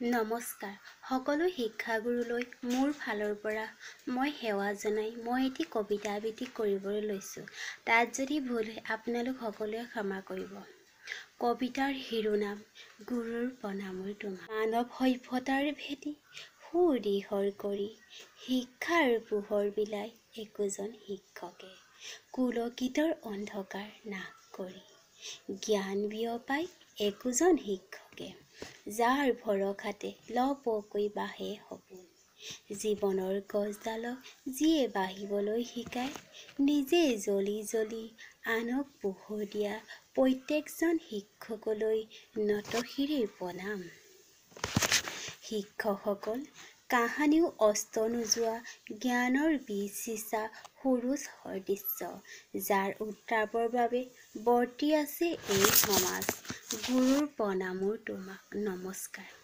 নমস্কাৰ সকলো শিক্ষাগুৰুলৈ মোৰ ফালৰ পৰা মই সেৱা জনাই মই এটি কবিতা আবৃত্তি কৰিবলৈ লৈছোঁ। তাত যদি ভুল হয় আপোনালোক সকলোৱে ক্ষমা কৰিব। কবিতাৰ শিৰোনাম গুৰুৰ প্ৰণামৰ তোমাক। মানৱ সভ্যতাৰ ভেটি সুদীঘল কৰি শিক্ষাৰ পোহৰ বিলাই একোজন শিক্ষকে কুলকিতৰ অন্ধকাৰ নাশ কৰি জ্ঞান বিয়পাই একোজন শিক্ষকে যাৰ ভৰসাতে লপকৈ বাঢ়ে সপোন জীৱনৰ গছডালক যিয়ে বাঢ়িবলৈ শিকায় নিজে জ্বলি জ্বলি আনক পোহৰ দিয়া প্ৰত্যেকজন শিক্ষকলৈ নতশিৰে প্ৰণাম। শিক্ষকসকল কাহানিও অস্ত নোযোৱা জ্ঞানৰ বীজ সিঁচা সৰোজ সদৃশ্য যাৰ উত্তাপৰ বাবে বৰ্তি আছে এই সমাজ। গুৰুৰ প্ৰণামৰ তোমাক। নমস্কাৰ।